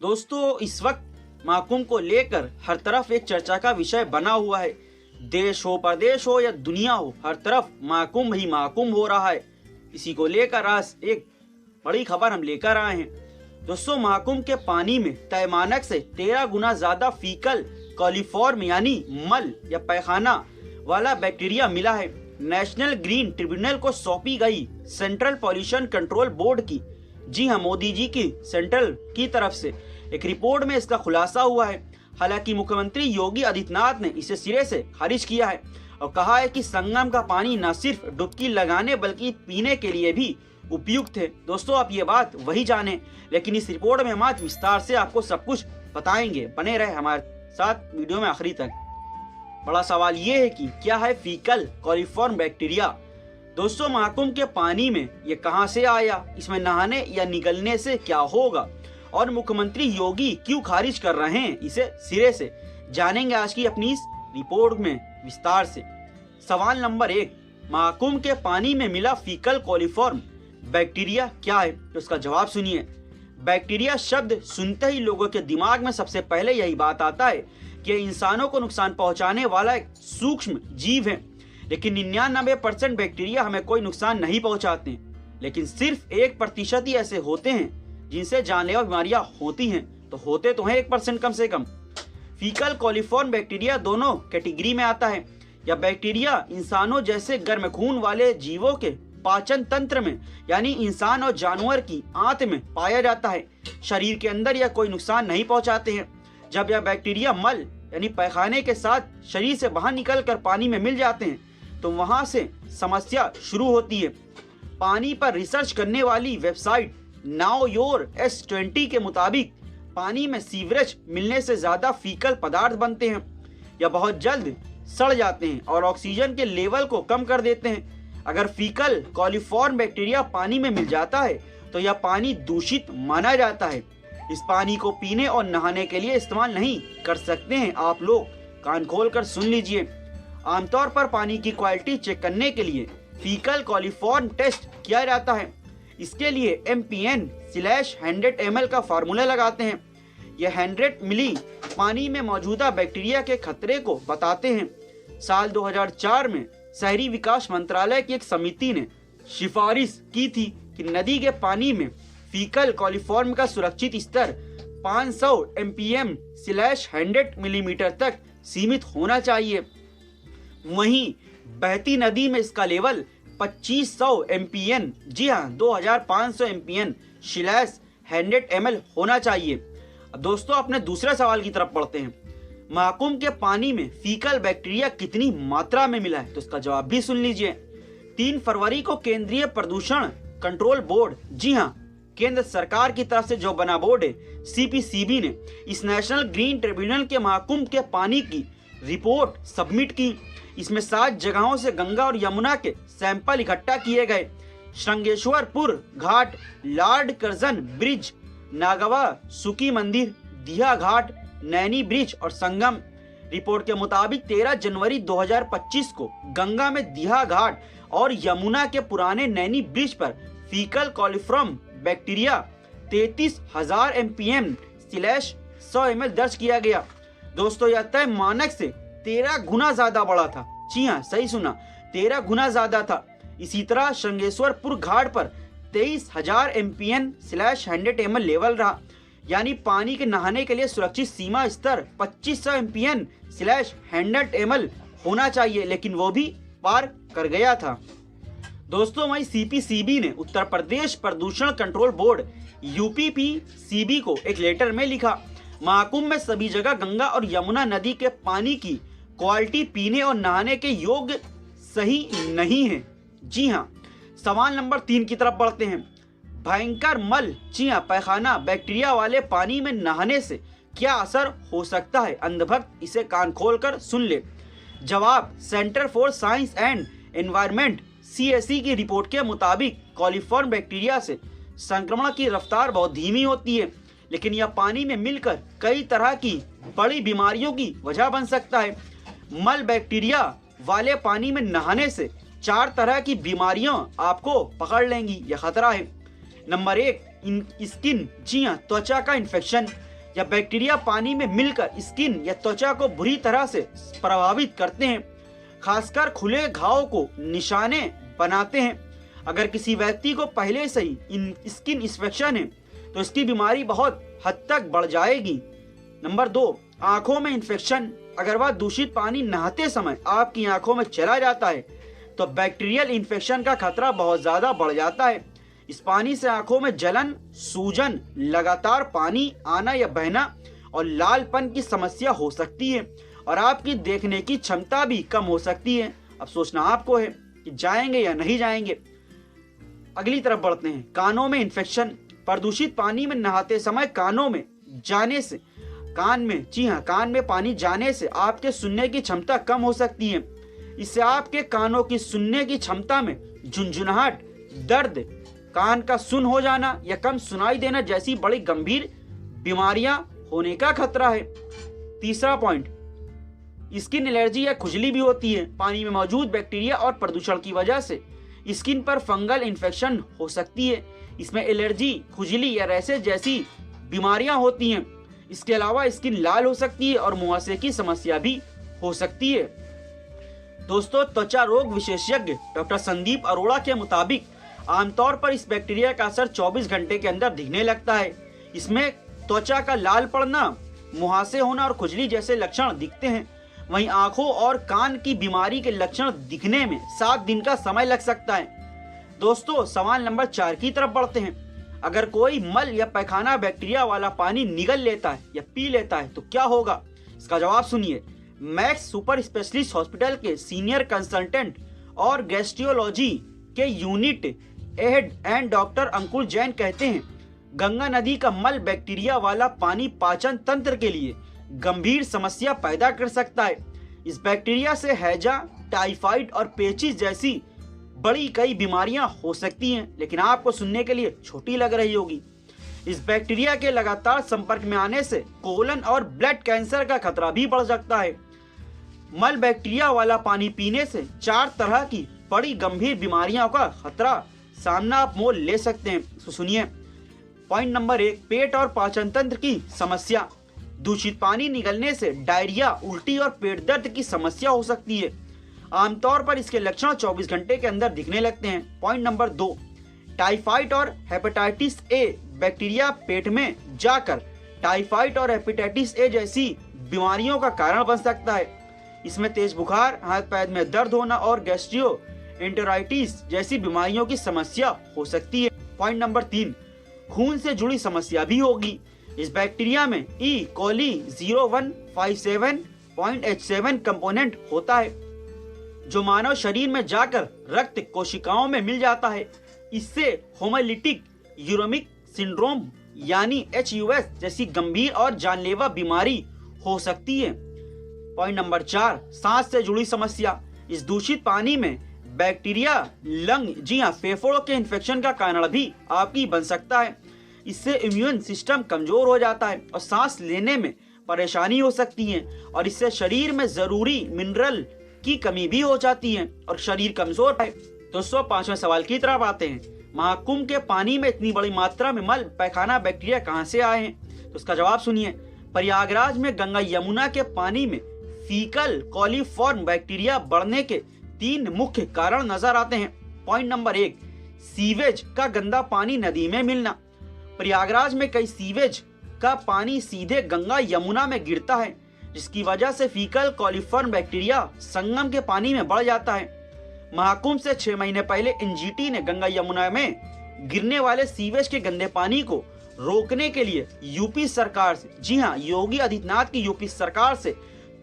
दोस्तों, इस वक्त महाकुंभ को लेकर हर तरफ एक चर्चा का विषय बना हुआ है। देश हो, प्रदेश हो या दुनिया हो, हर तरफ महाकुंभ ही महाकुंभ हो रहा है। इसी को लेकर आज एक बड़ी खबर हम लेकर आए हैं। दोस्तों, महाकुंभ के पानी में तय मानक से 13 गुना ज्यादा फीकल कॉलीफॉर्म यानी मल या पैखाना वाला बैक्टीरिया मिला है। नेशनल ग्रीन ट्रिब्यूनल को सौंपी गई सेंट्रल पॉल्यूशन कंट्रोल बोर्ड की, जी हाँ, मोदी जी की सेंट्रल की तरफ से एक रिपोर्ट में इसका खुलासा हुआ है। हालांकि मुख्यमंत्री योगी आदित्यनाथ ने इसे सिरे से खारिज किया है और कहा है कि संगम का पानी न सिर्फ डुबकी लगाने बल्कि पीने के लिए भी उपयुक्त है। दोस्तों, आप ये बात वही जाने, लेकिन इस रिपोर्ट में हम आज विस्तार से आपको सब कुछ बताएंगे। बने रहे हमारे साथ वीडियो में आखिरी तक। बड़ा सवाल ये है कि क्या है फीकल कॉलीफॉर्म बैक्टीरिया। दोस्तों, महाकुंभ के पानी में ये कहां से आया, इसमें नहाने या निगलने से क्या होगा और मुख्यमंत्री योगी क्यों खारिज कर रहे हैं इसे सिरे से, जानेंगे आज की अपनी इस रिपोर्ट में विस्तार से। सवाल नंबर 1, महाकुंभ के पानी में मिला फीकल कॉलीफॉर्म बैक्टीरिया क्या है, तो इसका जवाब सुनिए। बैक्टीरिया शब्द सुनते ही लोगों के दिमाग में सबसे पहले यही बात आता है कि इंसानों को नुकसान पहुंचाने वाला एक सूक्ष्म जीव है। लेकिन 99% बैक्टीरिया हमें कोई नुकसान नहीं पहुंचाते, लेकिन सिर्फ 1% ही ऐसे होते हैं जिनसे जानलेवा बीमारियां होती हैं। तो होते तो हैं 1% कम से कम। फीकल कॉलीफॉर्म बैक्टीरिया दोनों कैटेगरी में आता है। यह बैक्टीरिया इंसानों जैसे गर्म खून वाले जीवों के पाचन तंत्र में यानी इंसान और जानवर की आंत में पाया जाता है। शरीर के अंदर यह कोई नुकसान नहीं पहुंचाते हैं। जब यह बैक्टीरिया मल यानी पैखाने के साथ शरीर से बाहर निकलकर पानी में मिल जाते हैं तो वहां से समस्या शुरू होती है। पानी पर रिसर्च करने वाली वेबसाइट नाउ योर S20 के मुताबिक पानी में सीवरेज मिलने से ज्यादा फीकल पदार्थ बनते हैं। यह बहुत जल्द सड़ जाते हैं और ऑक्सीजन के लेवल को कम कर देते हैं। अगर फीकल कॉलीफॉर्म बैक्टीरिया पानी में मिल जाता है तो यह पानी दूषित माना जाता है। इस पानी को पीने और नहाने के लिए इस्तेमाल नहीं कर सकते हैं। आप लोग कान खोल कर सुन लीजिए। आमतौर पर पानी की क्वालिटी चेक करने के लिए फीकल कॉलीफॉर्म टेस्ट किया जाता है। इसके लिए MPN/100 ml का फार्मूला लगाते हैं। यह 100 मिली पानी में मौजूदा बैक्टीरिया के खतरे को बताते हैं। साल 2004 में शहरी विकास मंत्रालय की एक समिति ने सिफारिश की थी कि नदी के पानी में फीकल कॉलीफॉर्म का सुरक्षित स्तर 500 MPM/100 मिलीमीटर तक सीमित होना चाहिए। वहीं बहती नदी में इसका लेवल 2500 MPN, जी हाँ, 2500 MPN/100 ml होना चाहिए। दोस्तों, अपने दूसरे सवाल की तरफ बढ़ते हैं। महाकुंभ के पानी में फीकल बैक्टीरिया कितनी मात्रा में मिला है, तो इसका जवाब भी सुन लीजिए। 3 फरवरी को केंद्रीय प्रदूषण कंट्रोल बोर्ड, जी हाँ, केंद्र सरकार की तरफ से जो बना बोर्ड है CPCB ने इस नेशनल ग्रीन ट्रिब्यूनल के महाकुंभ के पानी की रिपोर्ट सबमिट की। इसमें 7 जगहों से गंगा और यमुना के सैंपल इकट्ठा किए गए। श्रृंगेश्वरपुर घाट, लॉर्ड कर्जन ब्रिज, नागवा सुकी मंदिर, दिया घाट, नैनी ब्रिज और संगम। रिपोर्ट के मुताबिक 13 जनवरी 2025 को गंगा में दिया घाट और यमुना के पुराने नैनी ब्रिज पर faecal coliform bacteria 33,000 MPM/100 ml दर्ज किया गया। दोस्तों, यह तय मानक से 13 गुना ज्यादा बड़ा था। जी हाँ, सही सुना, 13 गुना ज्यादा था। इसी तरह श्रृंगेश्वरपुर घाट पर 23,000 MPN/100 ml लेवल रहा, यानी पानी के नहाने के लिए सुरक्षित सीमा स्तर 2500 MPN/100 ml होना चाहिए, लेकिन वो भी पार कर गया था। दोस्तों, वहीं CPCB ने उत्तर प्रदेश प्रदूषण कंट्रोल बोर्ड UPPCB को एक लेटर में लिखा, महाकुंभ में सभी जगह गंगा और यमुना नदी के पानी की क्वालिटी पीने और नहाने के योग्य सही नहीं है। जी हाँ, सवाल नंबर 3 की तरफ बढ़ते हैं। भयंकर मल, जी हाँ, पैखाना बैक्टीरिया वाले पानी में नहाने से क्या असर हो सकता है? अंधभक्त इसे कान खोलकर सुन ले। जवाब, centre for science and environment CSE की रिपोर्ट के मुताबिक कॉलीफॉर्म बैक्टीरिया से संक्रमण की रफ्तार बहुत धीमी होती है, लेकिन यह पानी में मिलकर कई तरह की बड़ी बीमारियों की वजह बन सकता है। मल बैक्टीरिया वाले पानी में नहाने से 4 तरह की बीमारियां आपको पकड़ लेंगी, यह खतरा है। नंबर 1, स्किन, जी हाँ, त्वचा का इन्फेक्शन। या बैक्टीरिया पानी में मिलकर स्किन या त्वचा को बुरी तरह से प्रभावित करते हैं, खासकर खुले घाव को निशाने बनाते हैं। अगर किसी व्यक्ति को पहले से ही स्किन इन्फेक्शन है तो इसकी बीमारी बहुत हद तक बढ़ जाएगी। नंबर 2, आंखों में इन्फेक्शन। अगर वह दूषित पानी नहाते समय आपकी आंखों में चला जाता है तो बैक्टीरियल इन्फेक्शन का खतरा बहुत ज्यादा बढ़ जाता है। इस पानी से आंखों में जलन, सूजन, लगातार पानी आना या बहना और लालपन की समस्या हो सकती है और आपकी देखने की क्षमता भी कम हो सकती है। अब सोचना आपको है कि जाएंगे या नहीं जाएंगे। अगली तरफ बढ़ते हैं। कानों में इन्फेक्शन। प्रदूषित पानी में नहाते समय कानों में जाने से कान में पानी जाने से आपके सुनने की क्षमता कम हो सकती है। इससे आपके कानों की सुनने की क्षमता में झुंझुनाहट, दर्द, कान का सुन हो जाना या कम सुनाई देना जैसी बड़ी गंभीर बीमारियां होने का खतरा है। तीसरा पॉइंट, स्किन एलर्जी या खुजली भी होती है। पानी में मौजूद बैक्टीरिया और प्रदूषण की वजह से स्किन पर फंगल इन्फेक्शन हो सकती है। इसमें एलर्जी, खुजली या रैशेज जैसी बीमारियां होती हैं। इसके अलावा स्किन लाल हो सकती है और मुहासे की समस्या भी हो सकती है। दोस्तों, त्वचा रोग विशेषज्ञ डॉक्टर संदीप अरोड़ा के मुताबिक आमतौर पर इस बैक्टीरिया का असर 24 घंटे के अंदर दिखने लगता है। इसमें त्वचा का लाल पड़ना, मुहासे होना और खुजली जैसे लक्षण दिखते हैं। वहीं आंखों और कान की बीमारी के लक्षण दिखने में 7 दिन का समय लग सकता है। दोस्तों, सवाल नंबर 4 की तरफ बढ़ते हैं। अगर कोई मल या पैखाना बैक्टीरिया वाला पानी निगल लेता है या पी लेता है तो क्या होगा? इसका जवाब सुनिए। मैक्स सुपर स्पेशलिस्ट हॉस्पिटल के सीनियर कंसल्टेंट और गैस्ट्रोलॉजी के यूनिट हेड एंड डॉक्टर अंकुर जैन कहते हैं, गंगा नदी का मल बैक्टीरिया वाला पानी पाचन तंत्र के लिए गंभीर समस्या पैदा कर सकता है। इस बैक्टीरिया से हैजा, टाइफाइड और पेचिस जैसी बड़ी कई बीमारियां हो सकती हैं, लेकिन आपको सुनने के लिए छोटी लग रही होगी। इस बैक्टीरिया के लगातार संपर्क में आने से कोलन और ब्लड कैंसर का खतरा भी बढ़ सकता है। मल बैक्टीरिया वाला पानी पीने से 4 तरह की बड़ी गंभीर बीमारियों का खतरा सामना आप मोल ले सकते हैं। तो सुनिए। पॉइंट नंबर 1, पेट और पाचन तंत्र की समस्या। दूषित पानी निकलने से डायरिया, उल्टी और पेट दर्द की समस्या हो सकती है। आमतौर पर इसके लक्षण 24 घंटे के अंदर दिखने लगते हैं। पॉइंट नंबर 2, टाइफाइड और हेपेटाइटिस ए। बैक्टीरिया पेट में जाकर टाइफाइड और हेपेटाइटिस ए जैसी बीमारियों का कारण बन सकता है। इसमें तेज बुखार, हाथ पैर में दर्द होना और गैस्ट्रोएंटेराइटिस जैसी बीमारियों की समस्या हो सकती है। पॉइंट नंबर 3, खून से जुड़ी समस्या भी होगी। इस बैक्टीरिया में ई कोली 0157.H7 कंपोनेंट होता है जो मानव शरीर में जाकर रक्त कोशिकाओं में मिल जाता है। इससे होमोलिटिक यूरेमिक सिंड्रोम यानी HUS जैसी गंभीर और जानलेवा बीमारी हो सकती है। पॉइंट नंबर 4, सांस से जुड़ी समस्या। इस दूषित पानी में बैक्टीरिया लंग फेफड़ों के इन्फेक्शन का कारण भी आपकी बन सकता है। इससे इम्यून सिस्टम कमजोर हो जाता है और सांस लेने में परेशानी हो सकती है और इससे शरीर में जरूरी मिनरल की कमी भी हो जाती है और शरीर कमजोर है। दोस्तों, 5वें सवाल की तरफ आते हैं। महाकुंभ के पानी में इतनी बड़ी मात्रा में मल पैखाना बैक्टीरिया कहां से आए हैं? तो इसका जवाब सुनिए। प्रयागराज में गंगा यमुना के पानी में फीकल कॉलीफॉर्म बैक्टीरिया बढ़ने के 3 मुख्य कारण नजर आते हैं। पॉइंट नंबर 1, सीवेज का गंदा पानी नदी में मिलना। प्रयागराज में कई सीवेज का पानी सीधे गंगा यमुना में गिरता है, जिसकी वजह से फीकल कॉलीफॉर्म बैक्टीरिया संगम के पानी में बढ़ जाता है। महाकुंभ से 6 महीने पहले एनजीटी ने गंगा यमुना में गिरने वाले सीवेज के गंदे पानी को रोकने के लिए यूपी सरकार से, जी हाँ, योगी आदित्यनाथ की यूपी सरकार से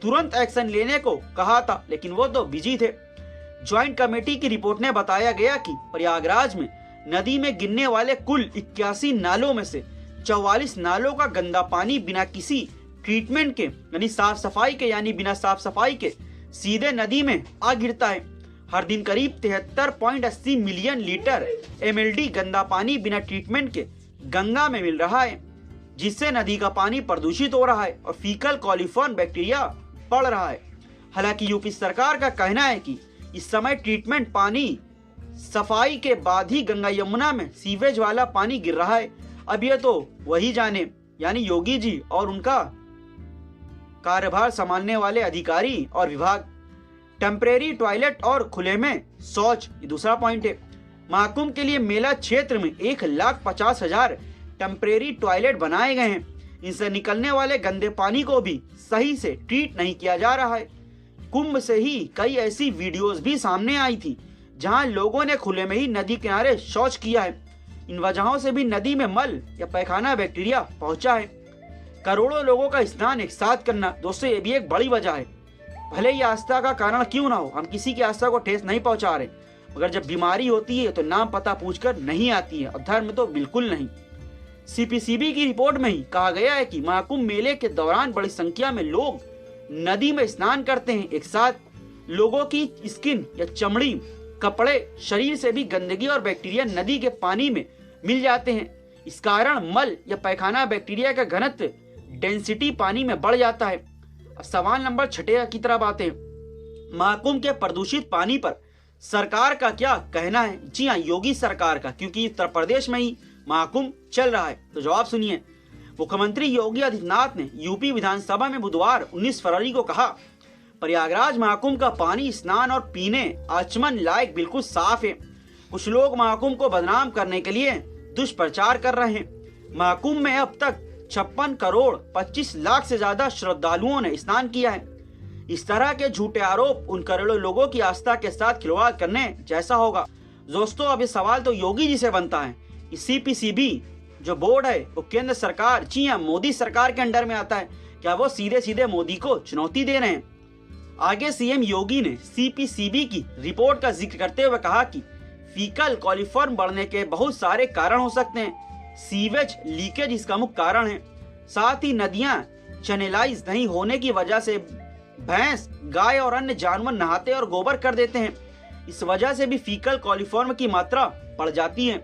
तुरंत एक्शन लेने को कहा था, लेकिन वो तो बिजी थे। ज्वाइंट कमेटी की रिपोर्ट ने बताया गया कि प्रयागराज में नदी में गिरने वाले कुल 81 नालों में से 44 नालों का गंदा पानी बिना किसी ट्रीटमेंट के बिना साफ सफाई के सीधे नदी में आ गिरता है। हर दिन करीब 73.80 मिलियन लीटर MLD गंदा पानी बिना ट्रीटमेंट के गंगा में मिल रहा है, जिससे नदी का पानी प्रदूषित हो रहा है और फीकल कॉलीफॉर्म बैक्टीरिया बढ़ रहा है। हालांकि यूपी सरकार का कहना है कि इस समय ट्रीटमेंट पानी सफाई के बाद ही गंगा यमुना में सीवेज वाला पानी गिर रहा है। अब ये तो वही जाने यानी योगी जी और उनका कार्यभार संभालने वाले अधिकारी और विभाग। टेम्परेरी टॉयलेट और खुले में शौच, ये दूसरा पॉइंट है। महाकुंभ के लिए मेला क्षेत्र में 1,50,000 टेम्परेरी टॉयलेट बनाए गए हैं। इनसे निकलने वाले गंदे पानी को भी सही से ट्रीट नहीं किया जा रहा है। कुंभ से ही कई ऐसी वीडियोस भी सामने आई थी जहां लोगों ने खुले में ही नदी किनारे शौच किया है। इन वजहों से भी नदी में मल या पैखाना बैक्टीरिया पहुंचा है। करोड़ों लोगों का स्नान एक साथ करना दोस्तों, ये भी एक बड़ी वजह है। भले ही आस्था का कारण क्यों ना हो, हम किसी की आस्था को ठेस नहीं पहुंचा रहे, मगर जब बीमारी होती है तो नाम पता पूछकर नहीं आती है, और धर्म तो बिल्कुल नहीं। सीपीसीबी की रिपोर्ट में ही कहा गया है कि महाकुंभ मेले के दौरान बड़ी संख्या में लोग नदी में स्नान करते हैं एक साथ। लोगों की स्किन या चमड़ी, कपड़े, शरीर से भी गंदगी और बैक्टीरिया नदी के पानी में मिल जाते हैं। इस कारण मल या पैखाना बैक्टीरिया का घनत्व, डेंसिटी पानी में बढ़ जाता है। अब सवाल नंबर 6 की तरफ आते हैं। महाकुंभ के प्रदूषित पानी पर सरकार का क्या कहना है? जी हाँ, योगी सरकार का, क्योंकि उत्तर प्रदेश में ही महाकुंभ चल रहा है। तो जवाब सुनिए। मुख्यमंत्री योगी आदित्यनाथ ने यूपी विधानसभा में बुधवार 19 फरवरी को कहा, प्रयागराज महाकुंभ का पानी स्नान और पीने आचमन लायक बिल्कुल साफ है। कुछ लोग महाकुंभ को बदनाम करने के लिए दुष्प्रचार कर रहे हैं। महाकुंभ में अब तक 56 करोड़ 25 लाख से ज्यादा श्रद्धालुओं ने स्नान किया है। इस तरह के झूठे आरोप उन करोड़ों लोगों की आस्था के साथ खिलवाड़ करने जैसा होगा। दोस्तों, अब ये सवाल तो योगी जी से बनता है कि सीपीसीबी जो बोर्ड है वो केंद्र सरकार, जी हाँ, मोदी सरकार के अंडर में आता है। क्या वो सीधे सीधे मोदी को चुनौती दे रहे हैं? आगे सीएम योगी ने सीपीसीबी की रिपोर्ट का जिक्र करते हुए कहा कि फीकल कॉलीफॉर्म बढ़ने के बहुत सारे कारण हो सकते हैं। सीवेज लीकेज इसका मुख्य कारण है। साथ ही नदियां चैनलाइज नहीं होने की वजह से भैंस, गाय और अन्य जानवर नहाते और गोबर कर देते हैं। इस वजह से भी फीकल कॉलीफॉर्म की मात्रा बढ़ जाती है।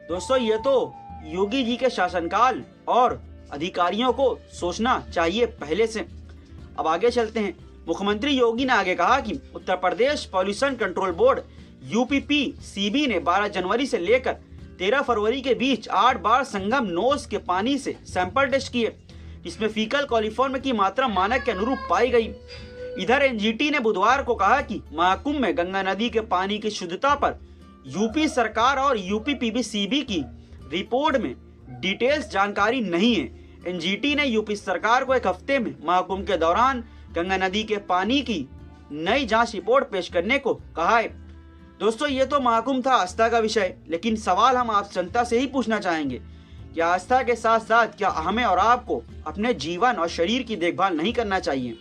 दोस्तों, ये तो योगी जी के शासनकाल और अधिकारियों को सोचना चाहिए पहले से। अब आगे चलते हैं। मुख्यमंत्री योगी ने आगे कहा कि Uttar Pradesh pollution control board UPPCB ने 12 जनवरी से लेकर 13 फरवरी के बीच 8 बार संगम नोस के पानी से सैंपल टेस्ट किए, जिसमें फीकल कॉलीफॉर्म की मात्रा मानक के अनुरूप पाई गई। इधर एनजीटी ने बुधवार को कहा कि महाकुंभ में गंगा नदी के पानी की शुद्धता पर यूपी सरकार और यूपीपीसीबी की रिपोर्ट में डिटेल्स जानकारी नहीं है। एनजीटी ने यूपी सरकार को एक हफ्ते में महाकुंभ के दौरान गंगा नदी के पानी की नई जांच रिपोर्ट पेश करने को कहा है। दोस्तों, ये तो महाकुंभ था आस्था का विषय, लेकिन सवाल हम आप जनता से ही पूछना चाहेंगे कि आस्था के साथ साथ क्या हमें और आपको अपने जीवन और शरीर की देखभाल नहीं करना चाहिए?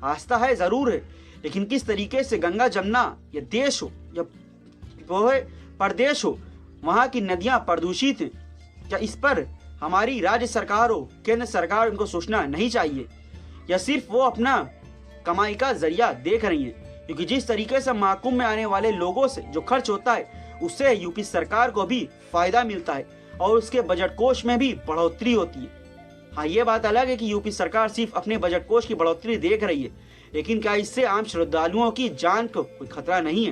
आस्था है जरूर है, लेकिन किस तरीके से गंगा जमुना या देश हो या वो है प्रदेश हो, वहाँ की नदियाँ प्रदूषित हैं, क्या इस पर हमारी राज्य सरकार हो, केंद्र सरकार, इनको सोचना नहीं चाहिए? या सिर्फ वो अपना कमाई का जरिया देख रही है? क्योंकि जिस तरीके से महाकुंभ में आने वाले लोगों से जो खर्च होता है, उससे यूपी सरकार को भी फायदा मिलता है और उसके बजट कोष में भी बढ़ोतरी होती है। हाँ, ये बात अलग है कि यूपी सरकार सिर्फ अपने बजट कोष की बढ़ोतरी देख रही है, लेकिन क्या इससे आम श्रद्धालुओं की जान को कोई खतरा नहीं है?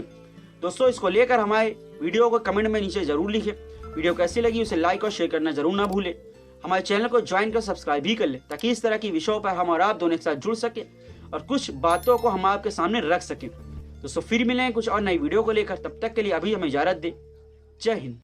दोस्तों, इसको लेकर हमारे वीडियो को कमेंट में नीचे जरूर लिखें। वीडियो कैसी लगी उसे लाइक और शेयर करना जरूर ना भूलें। हमारे चैनल को ज्वाइन कर सब्सक्राइब भी कर ले, ताकि इस तरह की विषयों पर हम और आप दोनों एक साथ जुड़ सके और कुछ बातों को हम आपके सामने रख सकें। दोस्तों, फिर मिलें कुछ और नई वीडियो को लेकर। तब तक के लिए अभी हमें इजाजत दें। जय हिंद।